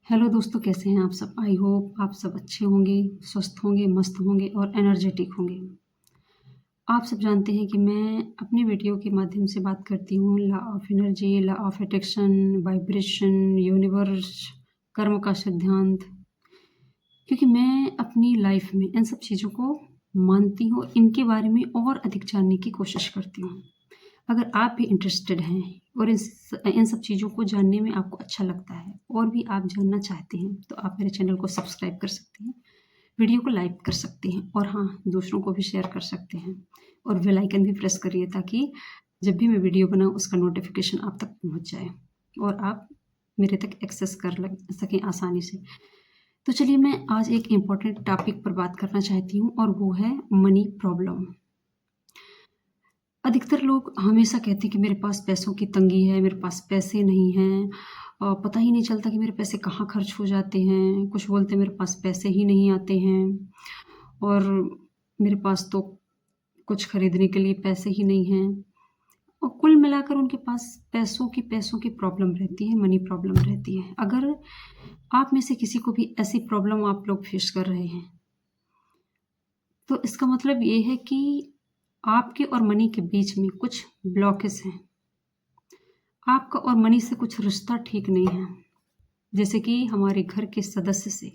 Hello दोस्तों, कैसे हैं आप सब? आई होप आप सब अच्छे होंगे, स्वस्थ होंगे, मस्त होंगे और एनर्जेटिक होंगे। आप सब जानते हैं कि मैं अपनी वीडियो के माध्यम से बात करती हूँ law of energy, law of attraction, vibration, universe, कर्म का सिद्धांत। क्योंकि मैं अपनी लाइफ में इन सब चीज़ों को मानती हूँ, इनके बारे में और अधिक जानने की कोशिश करती हूँ। अगर आप भी इंटरेस्टेड हैं और इन सब चीज़ों को जानने में आपको अच्छा लगता है और भी आप जानना चाहते हैं, तो आप मेरे चैनल को सब्सक्राइब कर सकते हैं, वीडियो को लाइक कर सकते हैं और हाँ, दूसरों को भी शेयर कर सकते हैं और बेल आइकन भी प्रेस करिए ताकि जब भी मैं वीडियो बनाऊँ उसका नोटिफिकेशन आप तक पहुँच जाए और आप मेरे तक एक्सेस कर सकें आसानी से। तो चलिए, मैं आज एक इम्पॉर्टेंट टॉपिक पर बात करना चाहती हूँ और वो है मनी प्रॉब्लम। अधिकतर लोग हमेशा कहते हैं कि मेरे पास पैसों की तंगी है, मेरे पास पैसे नहीं हैं, पता ही नहीं चलता कि मेरे पैसे कहाँ खर्च हो जाते हैं। कुछ बोलते हैं मेरे पास पैसे ही नहीं आते हैं और मेरे पास तो कुछ खरीदने के लिए पैसे ही नहीं हैं। और कुल मिलाकर उनके पास पैसों की प्रॉब्लम रहती है, मनी प्रॉब्लम रहती है। अगर आप में से किसी को भी ऐसी प्रॉब्लम आप लोग फेस कर रहे हैं, तो इसका मतलब ये है कि आपके और मनी के बीच में कुछ ब्लॉकेज हैं। आपका और मनी से कुछ रिश्ता ठीक नहीं है। जैसे कि हमारे घर के सदस्य से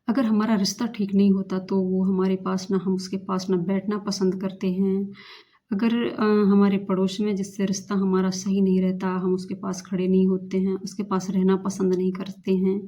अगर हमारा रिश्ता ठीक नहीं होता तो वो हमारे पास ना, हम उसके पास ना बैठना पसंद करते हैं। अगर हमारे पड़ोस में जिससे रिश्ता हमारा सही नहीं रहता, हम उसके पास खड़े नहीं होते हैं, उसके पास रहना पसंद नहीं करते हैं,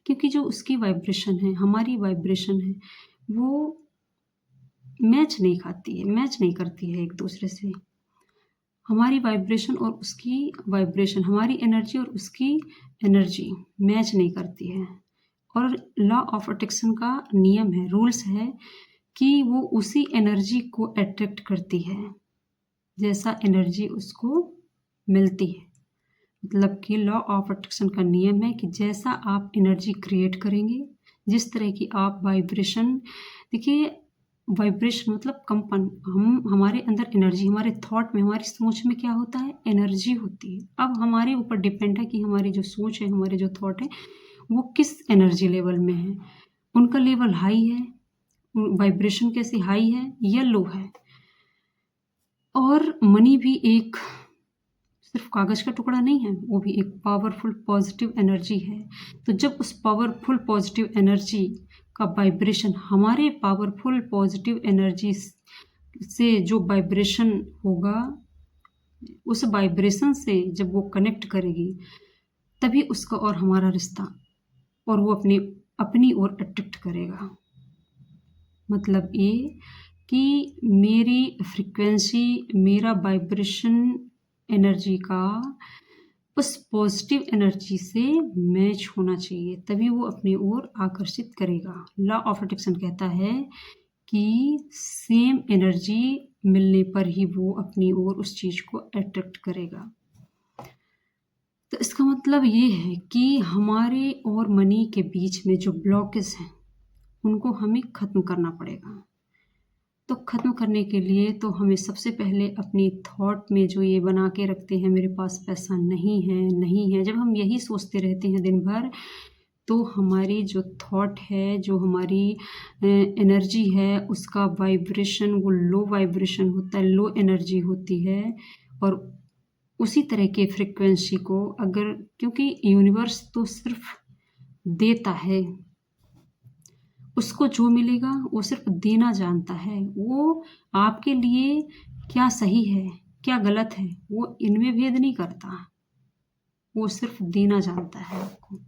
क्योंकि जो उसकी वाइब्रेशन है, हमारी वाइब्रेशन है, वो मैच नहीं करती है एक दूसरे से। हमारी वाइब्रेशन और उसकी वाइब्रेशन, हमारी एनर्जी और उसकी एनर्जी मैच नहीं करती है। और लॉ ऑफ अट्रैक्शन का नियम है, रूल्स है कि वो उसी एनर्जी को अट्रैक्ट करती है जैसा एनर्जी उसको मिलती है। मतलब कि लॉ ऑफ अट्रैक्शन का नियम है कि जैसा आप एनर्जी क्रिएट करेंगे, जिस तरह की आप वाइब्रेशन, देखिए वाइब्रेशन मतलब कंपन। हमारे अंदर एनर्जी, हमारे थॉट में, हमारी सोच में क्या होता है, एनर्जी होती है। अब हमारे ऊपर डिपेंड है कि हमारी जो सोच है, हमारे जो थॉट है, वो किस एनर्जी लेवल में है। उनका लेवल हाई है, वाइब्रेशन कैसी हाई है या लो है। और मनी भी एक सिर्फ कागज का टुकड़ा नहीं है, वो भी एक पावरफुल पॉजिटिव एनर्जी है। तो जब उस पावरफुल पॉजिटिव एनर्जी का वाइब्रेशन हमारे पावरफुल पॉजिटिव एनर्जी से जो वाइब्रेशन होगा, उस वाइब्रेशन से जब वो कनेक्ट करेगी, तभी उसका और हमारा रिश्ता और वो अपनी ओर अट्रैक्ट करेगा। मतलब ये कि मेरी फ्रीक्वेंसी, मेरा वाइब्रेशन एनर्जी का उस पॉजिटिव एनर्जी से मैच होना चाहिए, तभी वो अपनी ओर आकर्षित करेगा। लॉ ऑफ अट्रैक्शन कहता है कि सेम एनर्जी मिलने पर ही वो अपनी ओर उस चीज़ को अट्रैक्ट करेगा। तो इसका मतलब ये है कि हमारे और मनी के बीच में जो ब्लॉकेज हैं, उनको हमें ख़त्म करना पड़ेगा। तो ख़त्म करने के लिए तो हमें सबसे पहले अपनी थॉट में जो ये बना के रखते हैं, मेरे पास पैसा नहीं है, नहीं है, जब हम यही सोचते रहते हैं दिन भर, तो हमारी जो थॉट है, जो हमारी एनर्जी है, उसका वाइब्रेशन वो लो वाइब्रेशन होता है, लो एनर्जी होती है। और उसी तरह के फ्रिक्वेंसी को अगर, क्योंकि यूनिवर्स तो सिर्फ देता है, उसको जो मिलेगा वो सिर्फ देना जानता है। वो आपके लिए क्या सही है, क्या गलत है, वो इनमें भेद नहीं करता। वो सिर्फ देना जानता है आपको।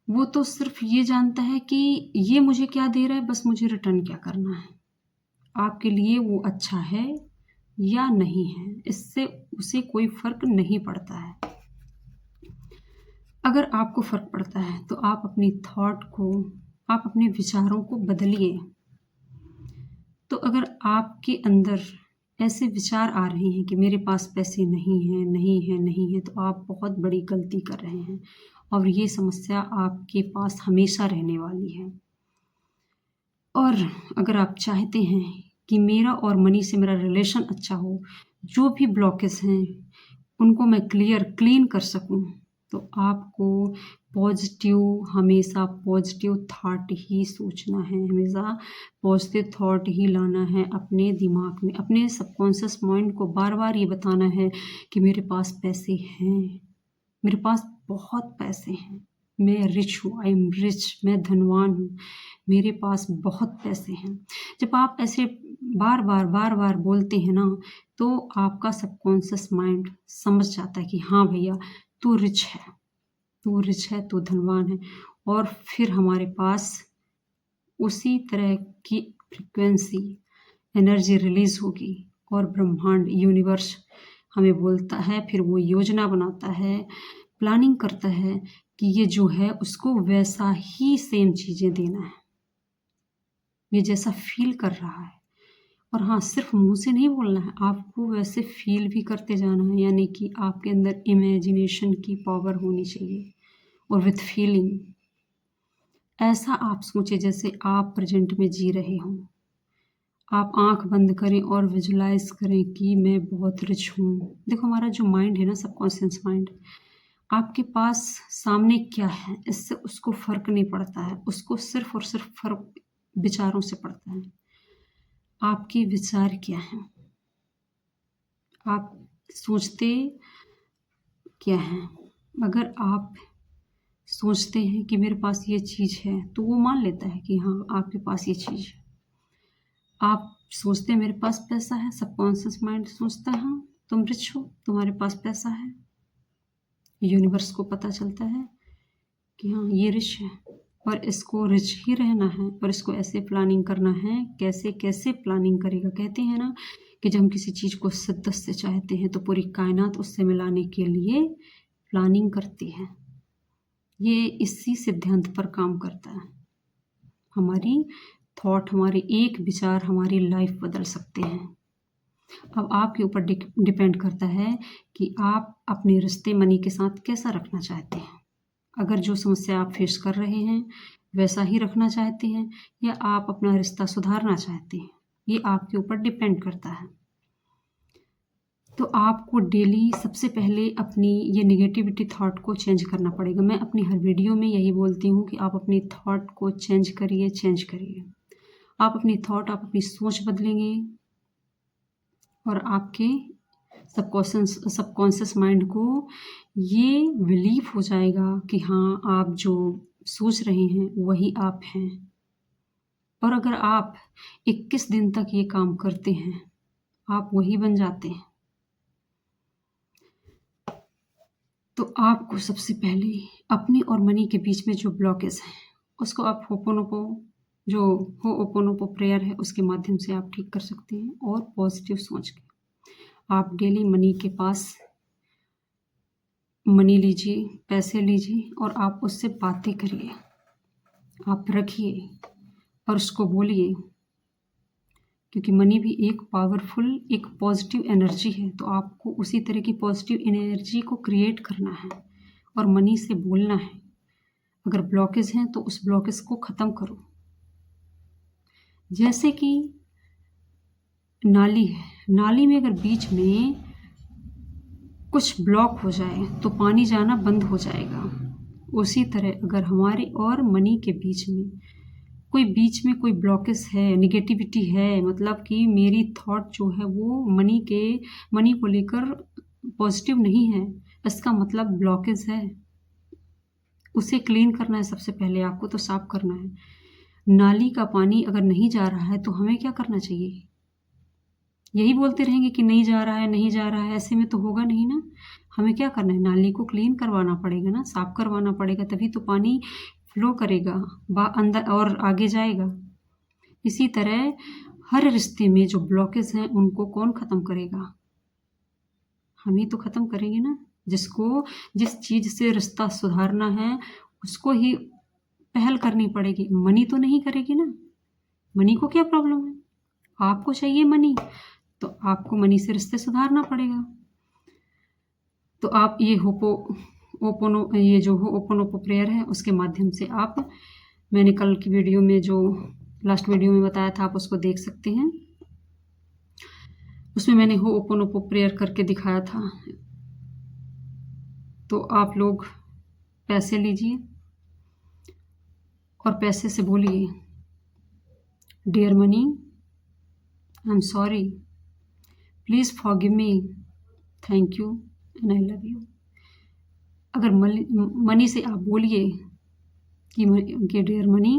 वो तो सिर्फ ये जानता है कि ये मुझे क्या दे रहा है, बस मुझे रिटर्न क्या करना है। आपके लिए वो अच्छा है या नहीं है, इससे उसे कोई फर्क नहीं पड़ता है। अगर आपको फ़र्क पड़ता है तो आप अपनी थॉट को, आप अपने विचारों को बदलिए। तो अगर आपके अंदर ऐसे विचार आ रहे हैं कि मेरे पास पैसे नहीं हैं, नहीं है, नहीं है, तो आप बहुत बड़ी गलती कर रहे हैं और ये समस्या आपके पास हमेशा रहने वाली है। और अगर आप चाहते हैं कि मेरा और मनी से मेरा रिलेशन अच्छा हो, जो भी ब्लॉकेज हैं उनको मैं क्लीन कर सकूं, तो आपको पॉजिटिव, हमेशा पॉजिटिव थॉट ही सोचना है, हमेशा पॉजिटिव थॉट ही लाना है अपने दिमाग में। अपने सबकॉन्शियस माइंड को बार बार ये बताना है कि मेरे पास पैसे हैं, मेरे पास बहुत पैसे हैं, मैं रिच हूँ, आई एम रिच, मैं धनवान हूँ, मेरे पास बहुत पैसे हैं। जब आप ऐसे बार बार बोलते हैं ना, तो आपका सबकॉन्शियस माइंड समझ जाता है कि हाँ भैया, तू रिच है, तू रिच है, तू धनवान है। और फिर हमारे पास उसी तरह की फ्रिक्वेंसी, एनर्जी रिलीज होगी और ब्रह्मांड, यूनिवर्स हमें बोलता है, फिर वो योजना बनाता है, प्लानिंग करता है कि ये जो है उसको वैसा ही सेम चीज़ें देना है, ये जैसा फील कर रहा है। और हाँ, सिर्फ मुंह से नहीं बोलना है, आपको वैसे फील भी करते जाना है, यानी कि आपके अंदर इमेजिनेशन की पावर होनी चाहिए और विथ फीलिंग। ऐसा आप सोचें जैसे आप प्रेजेंट में जी रहे हों। आप आंख बंद करें और विजुलाइज करें कि मैं बहुत रिच हूँ। देखो, हमारा जो माइंड है ना, सबकॉन्शियस माइंड, आपके पास सामने क्या है इससे उसको फर्क नहीं पड़ता है, उसको सिर्फ और सिर्फ फर्क विचारों से पड़ता है। आपके विचार क्या हैं, आप सोचते क्या हैं। अगर आप सोचते हैं कि मेरे पास ये चीज़ है, तो वो मान लेता है कि हाँ, आपके पास ये चीज़ है। आप सोचते हैं मेरे पास पैसा है, सबकॉन्शियस माइंड सोचता है हाँ, तुम रिच हो, तुम्हारे पास पैसा है। यूनिवर्स को पता चलता है कि हाँ, ये रिच है और इसको रिच ही रहना है और इसको ऐसे प्लानिंग करना है। कैसे कैसे प्लानिंग करेगा? कहते हैं ना कि जब हम किसी चीज़ को शिद्दत से चाहते हैं तो पूरी कायनात उससे मिलाने के लिए प्लानिंग करती है। ये इसी सिद्धांत पर काम करता है। हमारी थॉट, हमारे एक विचार हमारी लाइफ बदल सकते हैं। अब आपके ऊपर डिपेंड करता है कि आप अपने रिश्ते मनी के साथ कैसा रखना चाहते हैं। अगर जो समस्या आप फेस कर रहे हैं वैसा ही रखना चाहते हैं या आप अपना रिश्ता सुधारना चाहते हैं, ये आपके ऊपर डिपेंड करता है। तो आपको डेली सबसे पहले अपनी ये निगेटिविटी थॉट को चेंज करना पड़ेगा। मैं अपनी हर वीडियो में यही बोलती हूँ कि आप अपनी थॉट को चेंज करिए, चेंज करिए। आप अपनी थॉट, आप अपनी सोच बदलेंगे और आपके सबकॉन्शियस माइंड को ये बिलीव हो जाएगा कि हाँ, आप जो सोच रहे हैं वही आप हैं। और अगर आप 21 दिन तक ये काम करते हैं, आप वही बन जाते हैं। तो आपको सबसे पहले अपने और मनी के बीच में जो ब्लॉकेज है उसको आप होपोनोपो प्रेयर है उसके माध्यम से आप ठीक कर सकते हैं। और पॉजिटिव सोच के आप डेली मनी के पास मनी लीजिए, पैसे लीजिए और आप उससे बातें करिए, आप रखिए और उसको बोलिए, क्योंकि मनी भी एक पावरफुल, एक पॉजिटिव एनर्जी है। तो आपको उसी तरह की पॉजिटिव एनर्जी को क्रिएट करना है और मनी से बोलना है। अगर ब्लॉकेज हैं तो उस ब्लॉकेज को ख़त्म करो। जैसे कि नाली है, नाली में अगर बीच में कुछ ब्लॉक हो जाए तो पानी जाना बंद हो जाएगा। उसी तरह अगर हमारे और मनी के बीच में कोई ब्लॉकेज है, निगेटिविटी है, मतलब कि मेरी थॉट जो है वो मनी को लेकर पॉजिटिव नहीं है, इसका मतलब ब्लॉकेज है। उसे क्लीन करना है, सबसे पहले आपको तो साफ करना है। नाली का पानी अगर नहीं जा रहा है तो हमें क्या करना चाहिए? यही बोलते रहेंगे कि नहीं जा रहा है, नहीं जा रहा है, ऐसे में तो होगा नहीं ना। हमें क्या करना है? नाली को क्लीन करवाना पड़ेगा ना, साफ करवाना पड़ेगा, तभी तो पानी फ्लो करेगा, अंदर और आगे जाएगा। इसी तरह हर रिश्ते में जो ब्लॉकेज हैं उनको कौन ख़त्म करेगा? हम ही तो ख़त्म करेंगे ना। जिस चीज़ से रिश्ता सुधारना है उसको ही पहल करनी पड़ेगी, मनी तो नहीं करेगी ना। मनी को क्या प्रॉब्लम है? आपको चाहिए मनी, तो आपको मनी से रिश्ते सुधारना पड़ेगा। तो आप ये ओपोनोपो प्रेयर है उसके माध्यम से मैंने कल की वीडियो में जो लास्ट वीडियो में बताया था आप उसको देख सकते हैं। उसमें मैंने ओपोनोपो प्रेयर करके दिखाया था। तो आप लोग पैसे लीजिए और पैसे से बोलिए, dear money, I am sorry, please forgive me, thank you and I love you. अगर मनी से आप बोलिए कि डियर मनी,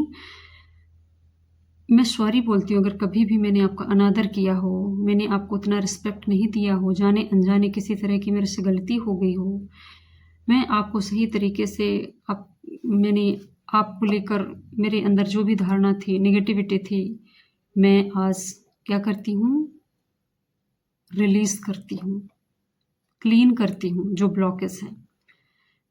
मैं सॉरी बोलती हूँ अगर कभी भी मैंने आपका अनादर किया हो, मैंने आपको उतना रिस्पेक्ट नहीं दिया हो, जाने अनजाने किसी तरह की मेरे से गलती हो गई हो। मैं आपको सही तरीके से मैंने आपको लेकर मेरे अंदर जो भी धारणा थी, नेगेटिविटी थी, मैं आज क्या करती हूँ, रिलीज़ करती हूँ, क्लीन करती हूँ जो ब्लॉकेज है।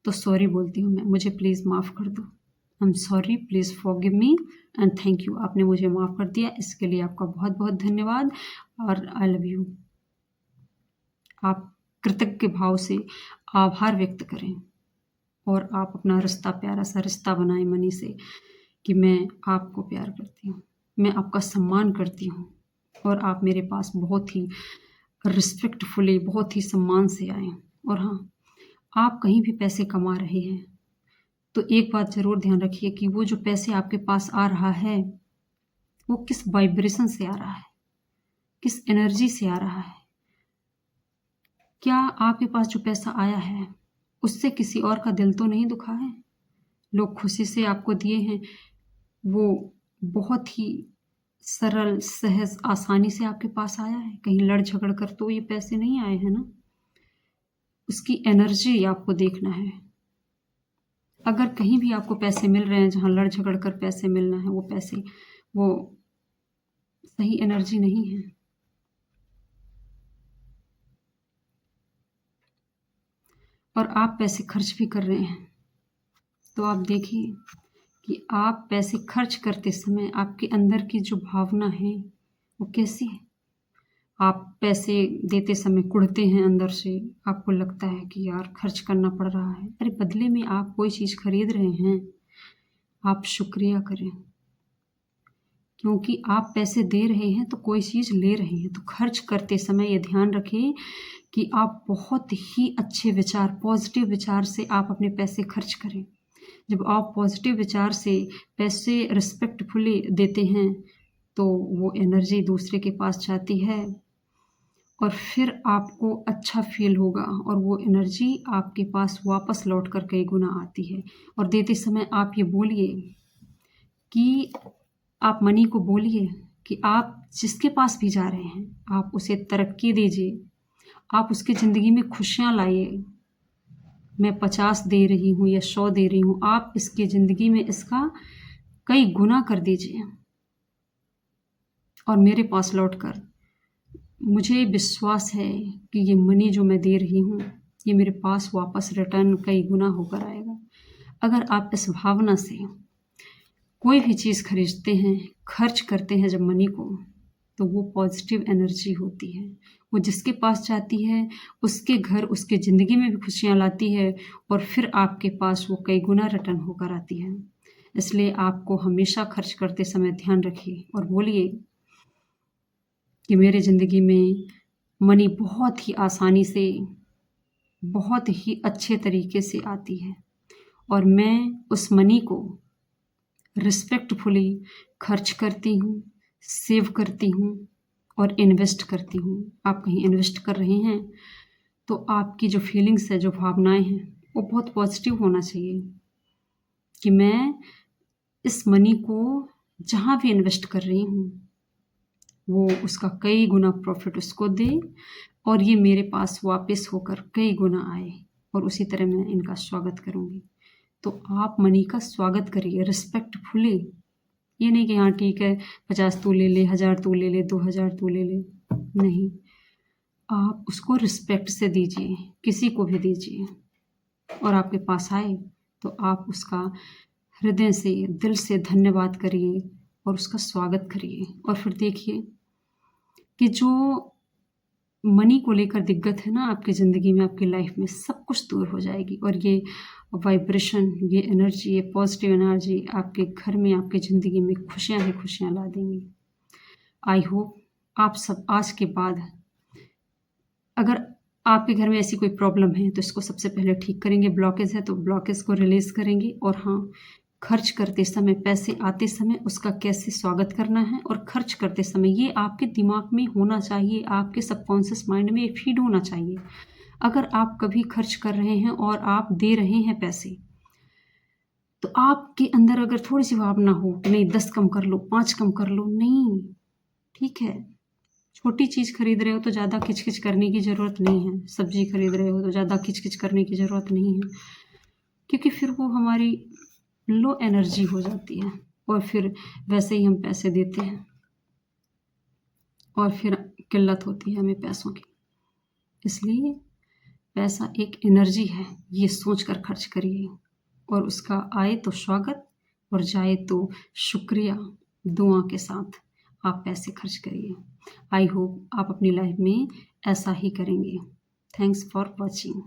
तो सॉरी बोलती हूँ मैं, मुझे प्लीज़ माफ़ कर दो, आई am sorry, please forgive me and thank you. आपने मुझे माफ़ कर दिया, इसके लिए आपका बहुत बहुत धन्यवाद और आई लव यू। आप कृतज्ञ भाव से आभार व्यक्त करें और आप अपना रिश्ता, प्यारा सा रिश्ता बनाएं मनी से, कि मैं आपको प्यार करती हूँ, मैं आपका सम्मान करती हूँ और आप मेरे पास बहुत ही रिस्पेक्टफुली, बहुत ही सम्मान से आएँ। और हाँ, आप कहीं भी पैसे कमा रहे हैं तो एक बात ज़रूर ध्यान रखिए कि वो जो पैसे आपके पास आ रहा है वो किस वाइब्रेशन से आ रहा है, किस एनर्जी से आ रहा है। क्या आपके पास जो पैसा आया है उससे किसी और का दिल तो नहीं दुखा है? लोग खुशी से आपको दिए हैं, वो बहुत ही सरल, सहज, आसानी से आपके पास आया है, कहीं लड़ झगड़ कर तो ये पैसे नहीं आए हैं ना। उसकी एनर्जी आपको देखना है। अगर कहीं भी आपको पैसे मिल रहे हैं जहाँ लड़ झगड़ कर पैसे मिलना है, वो पैसे वो सही एनर्जी नहीं है। और आप पैसे खर्च भी कर रहे हैं तो आप देखिए कि आप पैसे खर्च करते समय आपके अंदर की जो भावना है वो कैसी है। आप पैसे देते समय कुढ़ते हैं अंदर से, आपको लगता है कि यार खर्च करना पड़ रहा है। अरे बदले में आप कोई चीज़ खरीद रहे हैं, आप शुक्रिया करें, क्योंकि आप पैसे दे रहे हैं तो कोई चीज़ ले रहे हैं। तो खर्च करते समय ये ध्यान रखें कि आप बहुत ही अच्छे विचार, पॉजिटिव विचार से आप अपने पैसे खर्च करें। जब आप पॉजिटिव विचार से पैसे रिस्पेक्टफुली देते हैं तो वो एनर्जी दूसरे के पास जाती है और फिर आपको अच्छा फील होगा और वो एनर्जी आपके पास वापस लौट कर कई गुना आती है। और देते समय आप ये बोलिए कि आप मनी को बोलिए कि आप जिसके पास भी जा रहे हैं आप उसे तरक्की दीजिए, आप उसकी ज़िंदगी में खुशियाँ लाइए। मैं 50 दे रही हूँ या 100 दे रही हूँ, आप इसकी ज़िंदगी में इसका कई गुना कर दीजिए और मेरे पास लौट कर मुझे विश्वास है कि ये मनी जो मैं दे रही हूँ ये मेरे पास वापस रिटर्न कई गुना होकर आएगा। अगर आप इस भावना से कोई भी चीज़ खरीदते हैं, खर्च करते हैं जब मनी को, तो वो पॉजिटिव एनर्जी होती है। वो जिसके पास जाती है उसके घर, उसके ज़िंदगी में भी खुशियाँ लाती है और फिर आपके पास वो कई गुना रिटर्न होकर आती है। इसलिए आपको हमेशा खर्च करते समय ध्यान रखिए और बोलिए कि मेरे ज़िंदगी में मनी बहुत ही आसानी से, बहुत ही अच्छे तरीके से आती है और मैं उस मनी को रिस्पेक्टफुली खर्च करती हूँ, सेव करती हूँ और इन्वेस्ट करती हूँ। आप कहीं इन्वेस्ट कर रहे हैं तो आपकी जो फीलिंग्स है, जो भावनाएं हैं, वो बहुत पॉजिटिव होना चाहिए कि मैं इस मनी को जहाँ भी इन्वेस्ट कर रही हूँ वो उसका कई गुना प्रॉफिट उसको दे और ये मेरे पास वापस होकर कई गुना आए और उसी तरह मैं इनका स्वागत करूँगी। तो आप मनी का स्वागत करिए रिस्पेक्टफुली। ये नहीं कि हाँ ठीक है 50 तू ले ले, 1000 तू ले ले, 2000 तू ले ले, नहीं, आप उसको रिस्पेक्ट से दीजिए, किसी को भी दीजिए और आपके पास आए तो आप उसका हृदय से, दिल से धन्यवाद करिए और उसका स्वागत करिए। और फिर देखिए कि जो मनी को लेकर दिक्कत है ना आपकी ज़िंदगी में, आपकी लाइफ में, सब कुछ दूर हो जाएगी और ये वाइब्रेशन, ये एनर्जी, ये पॉजिटिव एनर्जी आपके घर में, आपकी ज़िंदगी में खुशियाँ ही खुशियाँ ला देंगी। आई होप आप सब आज के बाद अगर आपके घर में ऐसी कोई प्रॉब्लम है तो इसको सबसे पहले ठीक करेंगे, ब्लॉकेज है तो ब्लॉकेज को रिलीज़ करेंगे। और हाँ, खर्च करते समय, पैसे आते समय उसका कैसे स्वागत करना है और खर्च करते समय ये आपके दिमाग में होना चाहिए, आपके सबकॉन्शियस माइंड में फीड होना चाहिए। अगर आप कभी खर्च कर रहे हैं और आप दे रहे हैं पैसे, तो आपके अंदर अगर थोड़ी-सी भावना हो कि नहीं 10 कम कर लो, 5 कम कर लो, नहीं, ठीक है। छोटी चीज़ खरीद रहे हो तो ज़्यादा किच-किच करने की ज़रूरत नहीं है। सब्ज़ी खरीद रहे हो तो ज़्यादा किच-किच करने की ज़रूरत नहीं है, क्योंकि फिर वो हमारी लो एनर्जी हो जाती है और फिर वैसे ही हम पैसे देते हैं और फिर किल्लत होती है हमें पैसों की। इसलिए पैसा एक एनर्जी है, ये सोचकर खर्च करिए और उसका आए तो स्वागत और जाए तो शुक्रिया, दुआ के साथ आप पैसे खर्च करिए। आई होप आप अपनी लाइफ में ऐसा ही करेंगे। Thanks for watching.